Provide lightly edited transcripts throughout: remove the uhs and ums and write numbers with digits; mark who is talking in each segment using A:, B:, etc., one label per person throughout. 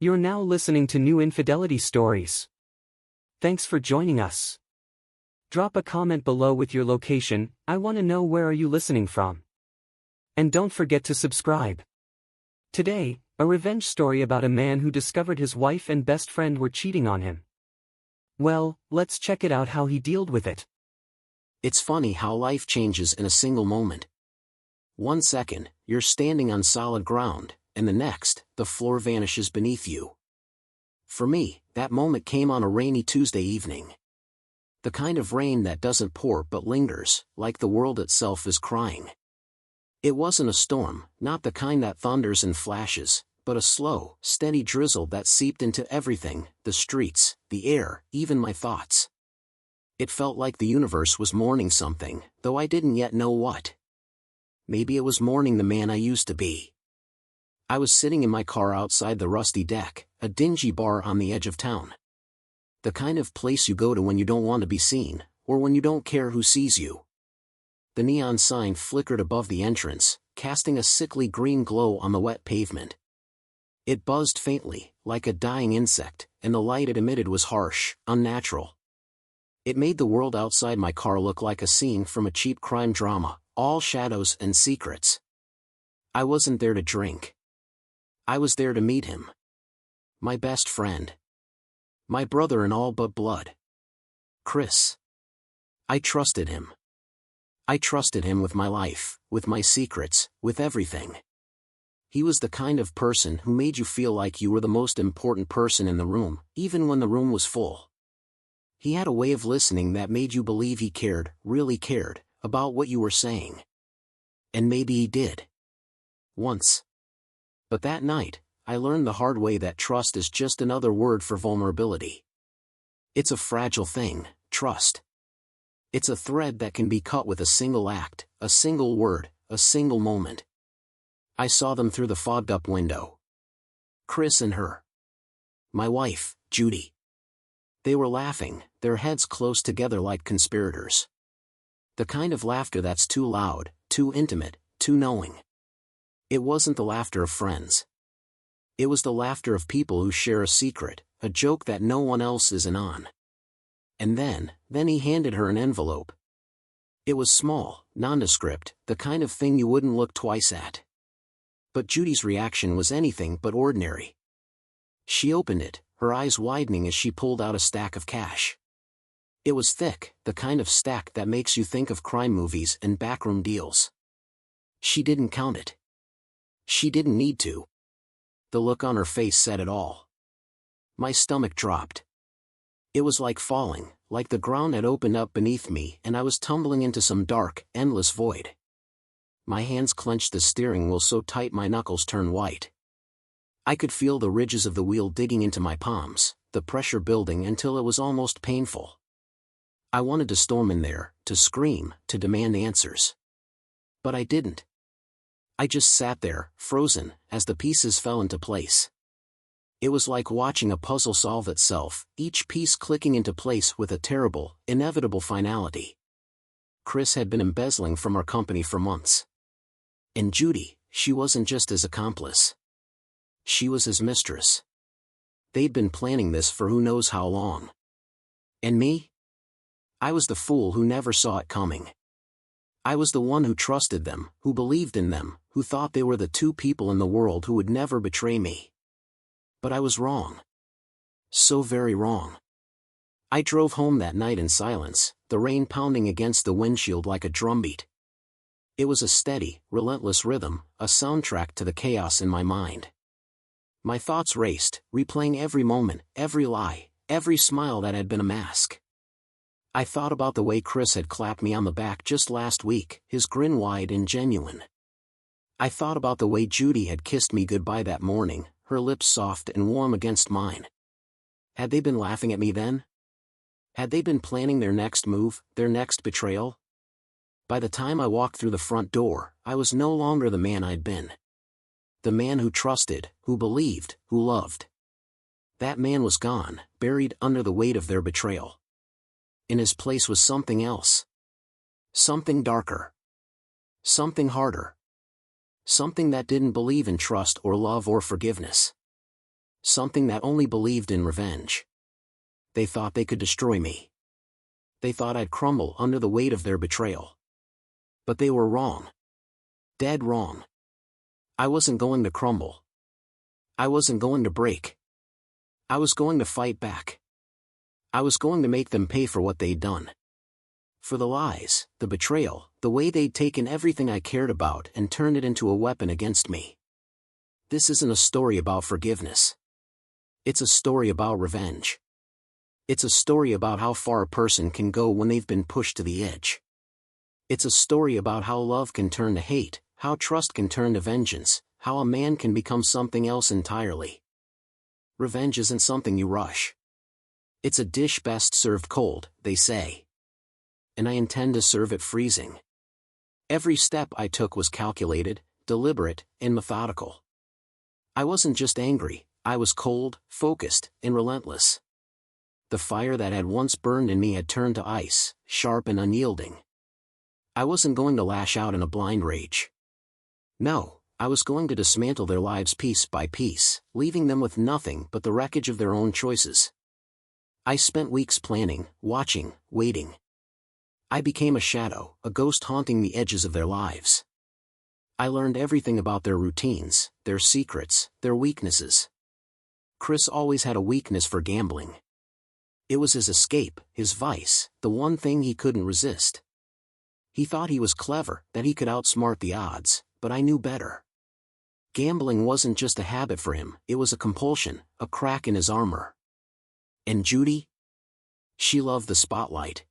A: You're now listening to new infidelity stories. Thanks for joining us. Drop a comment below with your location. I want to know where are you listening from. And don't forget to subscribe. Today, a revenge story about a man who discovered his wife and best friend were cheating on him. Well, let's check it out how he dealt with it.
B: It's funny how life changes in a single moment. 1 second, you're standing on solid ground, and the next, the floor vanishes beneath you. For me, that moment came on a rainy Tuesday evening. The kind of rain that doesn't pour but lingers, like the world itself is crying. It wasn't a storm, not the kind that thunders and flashes, but a slow, steady drizzle that seeped into everything, the streets, the air, even my thoughts. It felt like the universe was mourning something, though I didn't yet know what. Maybe it was mourning the man I used to be. I was sitting in my car outside the Rusty Deck, a dingy bar on the edge of town. The kind of place you go to when you don't want to be seen, or when you don't care who sees you. The neon sign flickered above the entrance, casting a sickly green glow on the wet pavement. It buzzed faintly, like a dying insect, and the light it emitted was harsh, unnatural. It made the world outside my car look like a scene from a cheap crime drama, all shadows and secrets. I wasn't there to drink. I was there to meet him. My best friend. My brother in all but blood. Chris. I trusted him. I trusted him with my life, with my secrets, with everything. He was the kind of person who made you feel like you were the most important person in the room, even when the room was full. He had a way of listening that made you believe he cared, really cared, about what you were saying. And maybe he did. Once. But that night, I learned the hard way that trust is just another word for vulnerability. It's a fragile thing, trust. It's a thread that can be cut with a single act, a single word, a single moment. I saw them through the fogged-up window. Chris and her. My wife, Judy. They were laughing, their heads close together like conspirators. The kind of laughter that's too loud, too intimate, too knowing. It wasn't the laughter of friends. It was the laughter of people who share a secret, a joke that no one else is in on. And then he handed her an envelope. It was small, nondescript, the kind of thing you wouldn't look twice at. But Judy's reaction was anything but ordinary. She opened it, her eyes widening as she pulled out a stack of cash. It was thick, the kind of stack that makes you think of crime movies and backroom deals. She didn't count it. She didn't need to. The look on her face said it all. My stomach dropped. It was like falling, like the ground had opened up beneath me and I was tumbling into some dark, endless void. My hands clenched the steering wheel so tight my knuckles turned white. I could feel the ridges of the wheel digging into my palms, the pressure building until it was almost painful. I wanted to storm in there, to scream, to demand answers. But I didn't. I just sat there, frozen, as the pieces fell into place. It was like watching a puzzle solve itself, each piece clicking into place with a terrible, inevitable finality. Chris had been embezzling from our company for months. And Judy, she wasn't just his accomplice. She was his mistress. They'd been planning this for who knows how long. And me? I was the fool who never saw it coming. I was the one who trusted them, who believed in them, who thought they were the two people in the world who would never betray me. But I was wrong. So very wrong. I drove home that night in silence, the rain pounding against the windshield like a drumbeat. It was a steady, relentless rhythm, a soundtrack to the chaos in my mind. My thoughts raced, replaying every moment, every lie, every smile that had been a mask. I thought about the way Chris had clapped me on the back just last week, his grin wide and genuine. I thought about the way Judy had kissed me goodbye that morning, her lips soft and warm against mine. Had they been laughing at me then? Had they been planning their next move, their next betrayal? By the time I walked through the front door, I was no longer the man I'd been. The man who trusted, who believed, who loved. That man was gone, buried under the weight of their betrayal. In his place was something else. Something darker. Something harder. Something that didn't believe in trust or love or forgiveness. Something that only believed in revenge. They thought they could destroy me. They thought I'd crumble under the weight of their betrayal. But they were wrong. Dead wrong. I wasn't going to crumble. I wasn't going to break. I was going to fight back. I was going to make them pay for what they'd done. For the lies, the betrayal, the way they'd taken everything I cared about and turned it into a weapon against me. This isn't a story about forgiveness. It's a story about revenge. It's a story about how far a person can go when they've been pushed to the edge. It's a story about how love can turn to hate, how trust can turn to vengeance, how a man can become something else entirely. Revenge isn't something you rush. It's a dish best served cold, they say. And I intend to serve it freezing. Every step I took was calculated, deliberate, and methodical. I wasn't just angry, I was cold, focused, and relentless. The fire that had once burned in me had turned to ice, sharp and unyielding. I wasn't going to lash out in a blind rage. No, I was going to dismantle their lives piece by piece, leaving them with nothing but the wreckage of their own choices. I spent weeks planning, watching, waiting. I became a shadow, a ghost haunting the edges of their lives. I learned everything about their routines, their secrets, their weaknesses. Chris always had a weakness for gambling. It was his escape, his vice, the one thing he couldn't resist. He thought he was clever, that he could outsmart the odds, but I knew better. Gambling wasn't just a habit for him, it was a compulsion, a crack in his armor. And Judy? She loved the spotlight.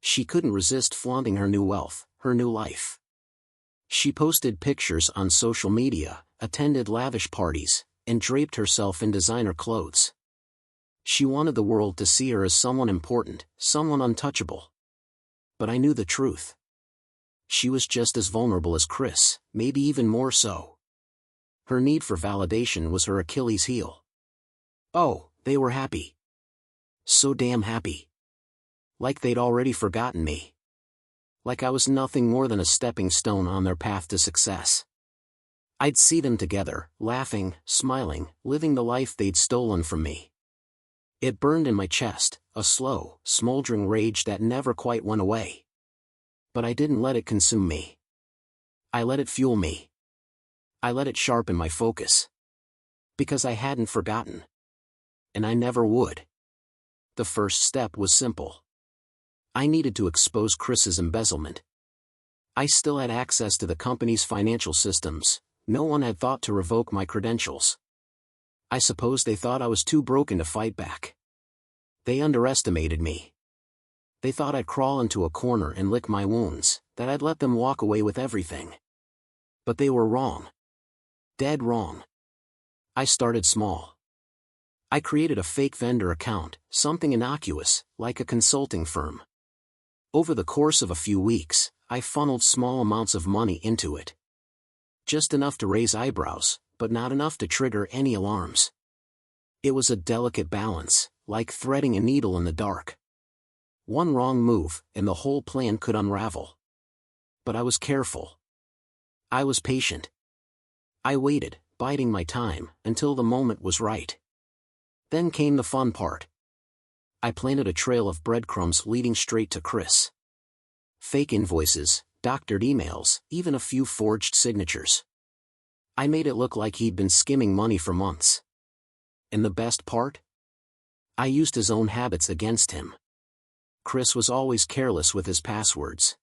B: She couldn't resist flaunting her new wealth, her new life. She posted pictures on social media, attended lavish parties, and draped herself in designer clothes. She wanted the world to see her as someone important, someone untouchable. But I knew the truth. She was just as vulnerable as Chris, maybe even more so. Her need for validation was her Achilles heel. Oh, they were happy. So damn happy. Like they'd already forgotten me. Like I was nothing more than a stepping stone on their path to success. I'd see them together, laughing, smiling, living the life they'd stolen from me. It burned in my chest, a slow, smoldering rage that never quite went away. But I didn't let it consume me. I let it fuel me. I let it sharpen my focus. Because I hadn't forgotten. And I never would. The first step was simple. I needed to expose Chris's embezzlement. I still had access to the company's financial systems. No one had thought to revoke my credentials. I suppose they thought I was too broken to fight back. They underestimated me. They thought I'd crawl into a corner and lick my wounds, that I'd let them walk away with everything. But they were wrong. Dead wrong. I started small. I created a fake vendor account, something innocuous, like a consulting firm. Over the course of a few weeks, I funneled small amounts of money into it. Just enough to raise eyebrows, but not enough to trigger any alarms. It was a delicate balance, like threading a needle in the dark. One wrong move, and the whole plan could unravel. But I was careful. I was patient. I waited, biding my time, until the moment was right. Then came the fun part. I planted a trail of breadcrumbs leading straight to Chris. Fake invoices, doctored emails, even a few forged signatures. I made it look like he'd been skimming money for months. And the best part? I used his own habits against him. Chris was always careless with his passwords.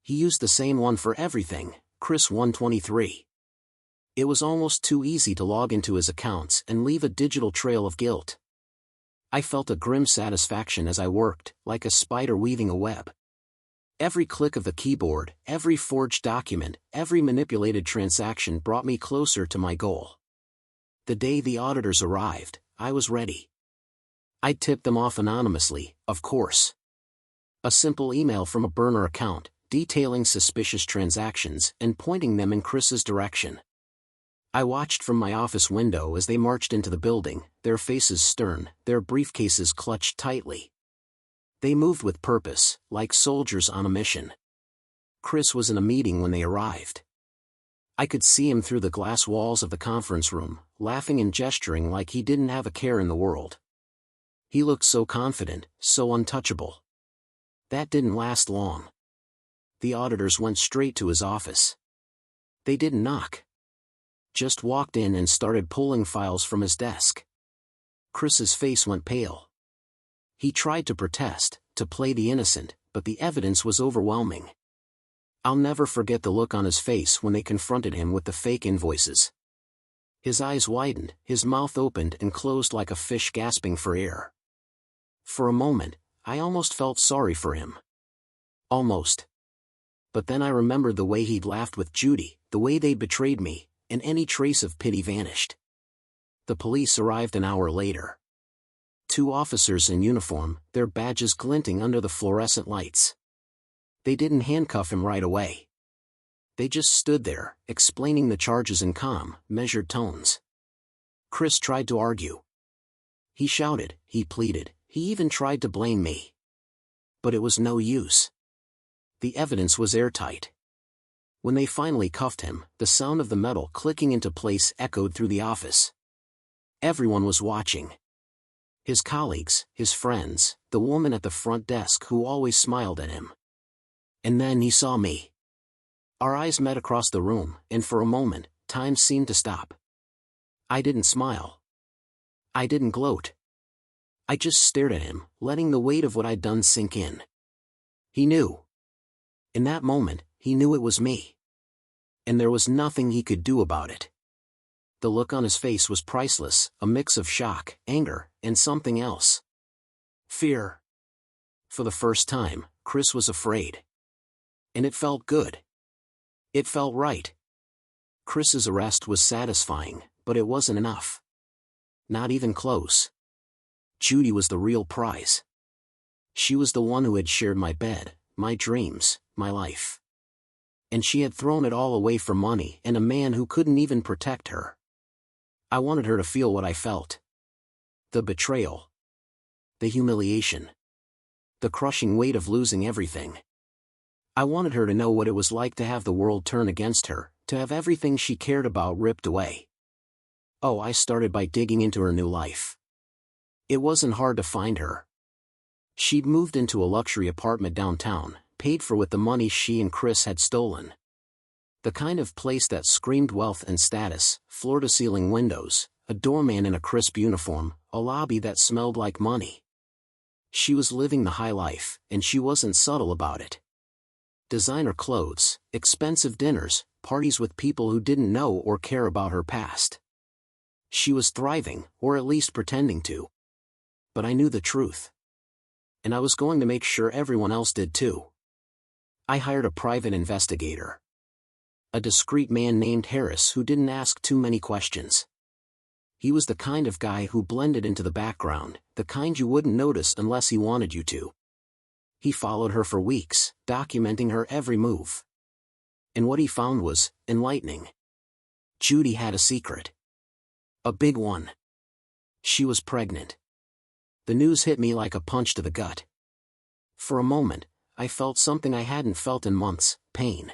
B: He used the same one for everything, Chris 123. It was almost too easy to log into his accounts and leave a digital trail of guilt. I felt a grim satisfaction as I worked, like a spider weaving a web. Every click of the keyboard, every forged document, every manipulated transaction brought me closer to my goal. The day the auditors arrived, I was ready. I'd tip them off anonymously, of course. A simple email from a burner account, detailing suspicious transactions and pointing them in Chris's direction. I watched from my office window as they marched into the building, their faces stern, their briefcases clutched tightly. They moved with purpose, like soldiers on a mission. Chris was in a meeting when they arrived. I could see him through the glass walls of the conference room, laughing and gesturing like he didn't have a care in the world. He looked so confident, so untouchable. That didn't last long. The auditors went straight to his office. They didn't knock. Just walked in and started pulling files from his desk. Chris's face went pale. He tried to protest, to play the innocent, but the evidence was overwhelming. I'll never forget the look on his face when they confronted him with the fake invoices. His eyes widened, his mouth opened and closed like a fish gasping for air. For a moment, I almost felt sorry for him. Almost. But then I remembered the way he'd laughed with Judy, the way they'd betrayed me, and any trace of pity vanished. The police arrived an hour later. 2 officers in uniform, their badges glinting under the fluorescent lights. They didn't handcuff him right away. They just stood there, explaining the charges in calm, measured tones. Chris tried to argue. He shouted, he pleaded, he even tried to blame me. But it was no use. The evidence was airtight. When they finally cuffed him, the sound of the metal clicking into place echoed through the office. Everyone was watching. His colleagues, his friends, the woman at the front desk who always smiled at him. And then he saw me. Our eyes met across the room, and for a moment, time seemed to stop. I didn't smile. I didn't gloat. I just stared at him, letting the weight of what I'd done sink in. He knew. In that moment, he knew it was me. And there was nothing he could do about it. The look on his face was priceless, a mix of shock, anger, and something else. Fear. For the first time, Chris was afraid. And it felt good. It felt right. Chris's arrest was satisfying, but it wasn't enough. Not even close. Judy was the real prize. She was the one who had shared my bed, my dreams, my life. And she had thrown it all away for money and a man who couldn't even protect her. I wanted her to feel what I felt. The betrayal. The humiliation. The crushing weight of losing everything. I wanted her to know what it was like to have the world turn against her, to have everything she cared about ripped away. Oh, I started by digging into her new life. It wasn't hard to find her. She'd moved into a luxury apartment downtown, paid for with the money she and Chris had stolen. The kind of place that screamed wealth and status, floor-to-ceiling windows, a doorman in a crisp uniform, a lobby that smelled like money. She was living the high life, and she wasn't subtle about it. Designer clothes, expensive dinners, parties with people who didn't know or care about her past. She was thriving, or at least pretending to. But I knew the truth. And I was going to make sure everyone else did too. I hired a private investigator. A discreet man named Harris who didn't ask too many questions. He was the kind of guy who blended into the background, the kind you wouldn't notice unless he wanted you to. He followed her for weeks, documenting her every move. And what he found was enlightening. Judy had a secret. A big one. She was pregnant. The news hit me like a punch to the gut. For a moment, I felt something I hadn't felt in months, pain.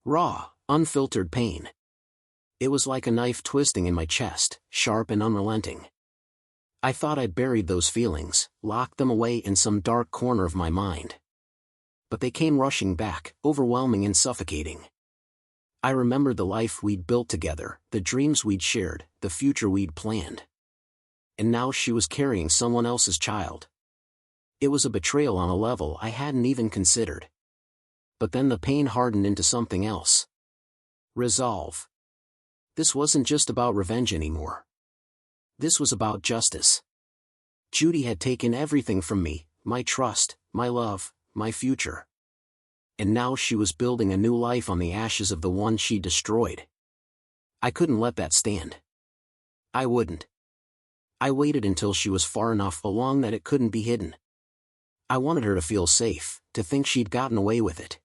B: Raw, unfiltered pain. It was like a knife twisting in my chest, sharp and unrelenting. I thought I'd buried those feelings, locked them away in some dark corner of my mind. But they came rushing back, overwhelming and suffocating. I remembered the life we'd built together, the dreams we'd shared, the future we'd planned. And now she was carrying someone else's child. It was a betrayal on a level I hadn't even considered. But then the pain hardened into something else. Resolve. This wasn't just about revenge anymore. This was about justice. Judy had taken everything from me, my trust, my love, my future. And now she was building a new life on the ashes of the one she destroyed. I couldn't let that stand. I wouldn't. I waited until she was far enough along that it couldn't be hidden. I wanted her to feel safe, to think she'd gotten away with it.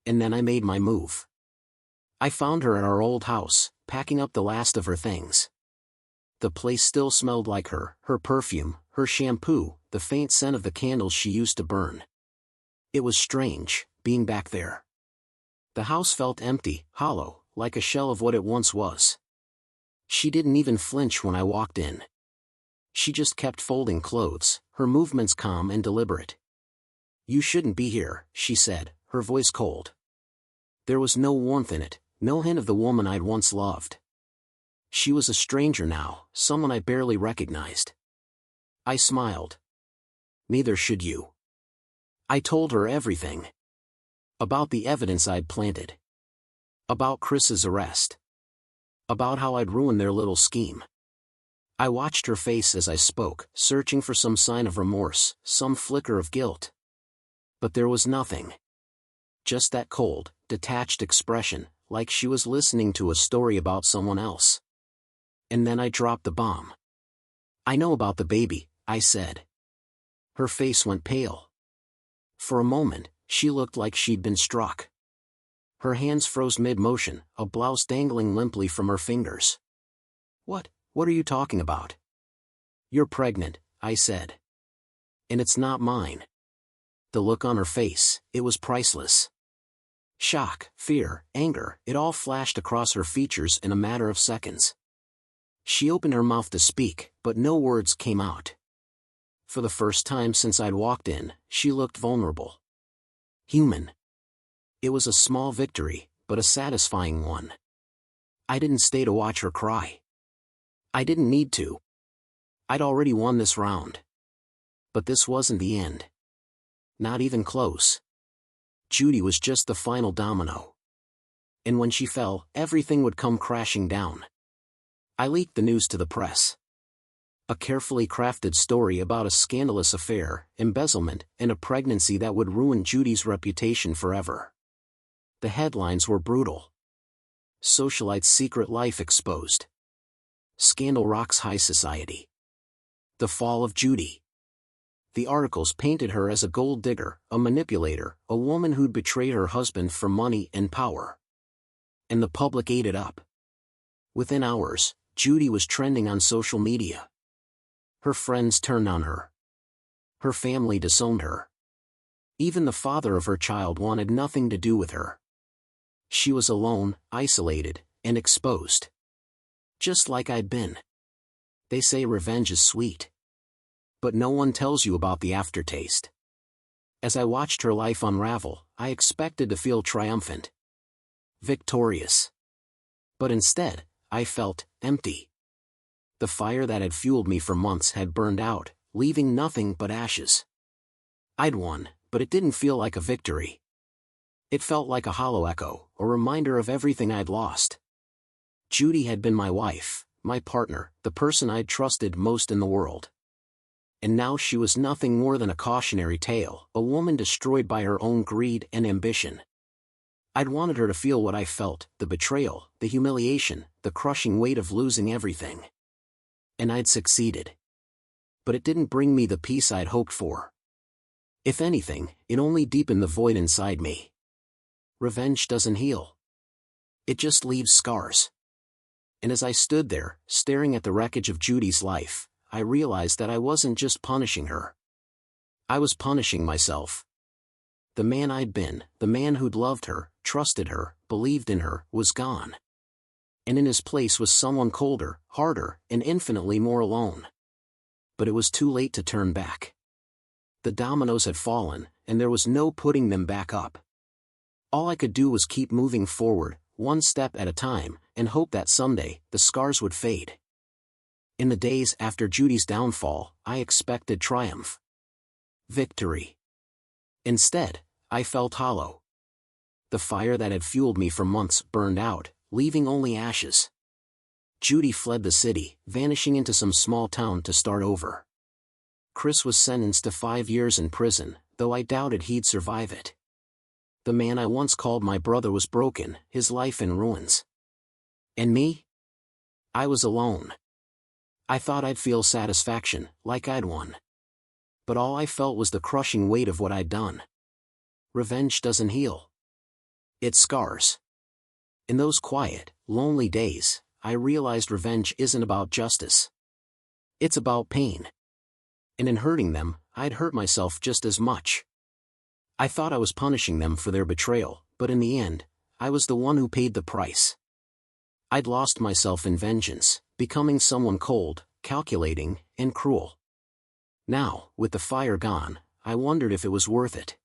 B: And then I made my move. I found her at our old house, packing up the last of her things. The place still smelled like her perfume, her shampoo, the faint scent of the candles she used to burn. It was strange, being back there. The house felt empty, hollow, like a shell of what it once was. She didn't even flinch when I walked in. She just kept folding clothes, her movements calm and deliberate. "You shouldn't be here," she said, her voice cold. There was no warmth in it, no hint of the woman I'd once loved. She was a stranger now, someone I barely recognized. I smiled. "Neither should you." I told her everything. About the evidence I'd planted. About Chris's arrest. About how I'd ruined their little scheme. I watched her face as I spoke, searching for some sign of remorse, some flicker of guilt. But there was nothing. Just that cold, detached expression, like she was listening to a story about someone else. And then I dropped the bomb. "I know about the baby," I said. Her face went pale. For a moment, she looked like she'd been struck. Her hands froze mid-motion, a blouse dangling limply from her fingers. What are you talking about?" "You're pregnant," I said. "And it's not mine." The look on her face, it was priceless. Shock, fear, anger, it all flashed across her features in a matter of seconds. She opened her mouth to speak, but no words came out. For the first time since I'd walked in, she looked vulnerable. Human. It was a small victory, but a satisfying one. I didn't stay to watch her cry. I didn't need to. I'd already won this round. But this wasn't the end. Not even close. Judy was just the final domino. And when she fell, everything would come crashing down. I leaked the news to the press. A carefully crafted story about a scandalous affair, embezzlement, and a pregnancy that would ruin Judy's reputation forever. The headlines were brutal. "Socialite's secret life exposed. Scandal rocks high society. The fall of Judy." The articles painted her as a gold digger, a manipulator, a woman who'd betrayed her husband for money and power. And the public ate it up. Within hours, Judy was trending on social media. Her friends turned on her. Her family disowned her. Even the father of her child wanted nothing to do with her. She was alone, isolated, and exposed. Just like I'd been. They say revenge is sweet. But no one tells you about the aftertaste. As I watched her life unravel, I expected to feel triumphant. Victorious. But instead, I felt empty. The fire that had fueled me for months had burned out, leaving nothing but ashes. I'd won, but it didn't feel like a victory. It felt like a hollow echo, a reminder of everything I'd lost. Judy had been my wife, my partner, the person I'd trusted most in the world. And now she was nothing more than a cautionary tale, a woman destroyed by her own greed and ambition. I'd wanted her to feel what I felt, the betrayal, the humiliation, the crushing weight of losing everything. And I'd succeeded. But it didn't bring me the peace I'd hoped for. If anything, it only deepened the void inside me. Revenge doesn't heal. It just leaves scars. And as I stood there, staring at the wreckage of Judy's life, I realized that I wasn't just punishing her. I was punishing myself. The man I'd been, the man who'd loved her, trusted her, believed in her, was gone. And in his place was someone colder, harder, and infinitely more alone. But it was too late to turn back. The dominoes had fallen, and there was no putting them back up. All I could do was keep moving forward, one step at a time, and hope that someday, the scars would fade. In the days after Judy's downfall, I expected triumph. Victory. Instead, I felt hollow. The fire that had fueled me for months burned out, leaving only ashes. Judy fled the city, vanishing into some small town to start over. Chris was sentenced to 5 years in prison, though I doubted he'd survive it. The man I once called my brother was broken, his life in ruins. And me? I was alone. I thought I'd feel satisfaction, like I'd won. But all I felt was the crushing weight of what I'd done. Revenge doesn't heal. It scars. In those quiet, lonely days, I realized revenge isn't about justice. It's about pain. And in hurting them, I'd hurt myself just as much. I thought I was punishing them for their betrayal, but in the end, I was the one who paid the price. I'd lost myself in vengeance, becoming someone cold, calculating, and cruel. Now, with the fire gone, I wondered if it was worth it.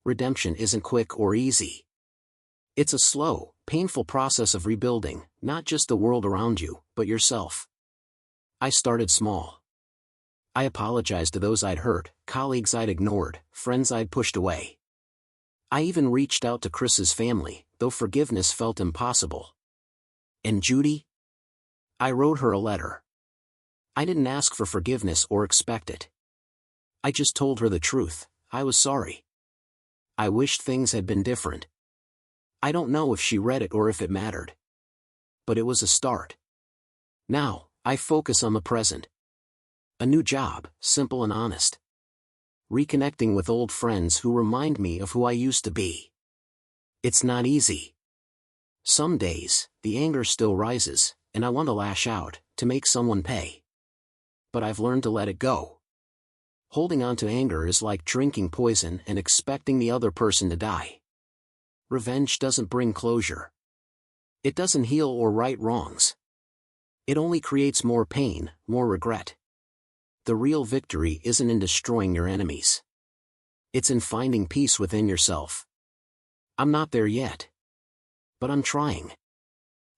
B: Redemption isn't quick or easy. It's a slow, painful process of rebuilding, not just the world around you, but yourself. I started small. I apologized to those I'd hurt, colleagues I'd ignored, friends I'd pushed away. I even reached out to Chris's family, though forgiveness felt impossible. And Judy? I wrote her a letter. I didn't ask for forgiveness or expect it. I just told her the truth. I was sorry. I wished things had been different. I don't know if she read it or if it mattered. But it was a start. Now, I focus on the present. A new job, simple and honest. Reconnecting with old friends who remind me of who I used to be. It's not easy. Some days, the anger still rises, and I want to lash out, to make someone pay. But I've learned to let it go. Holding on to anger is like drinking poison and expecting the other person to die. Revenge doesn't bring closure. It doesn't heal or right wrongs. It only creates more pain, more regret. The real victory isn't in destroying your enemies. It's in finding peace within yourself. I'm not there yet. But I'm trying.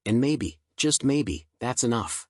B: And maybe, just maybe, that's enough.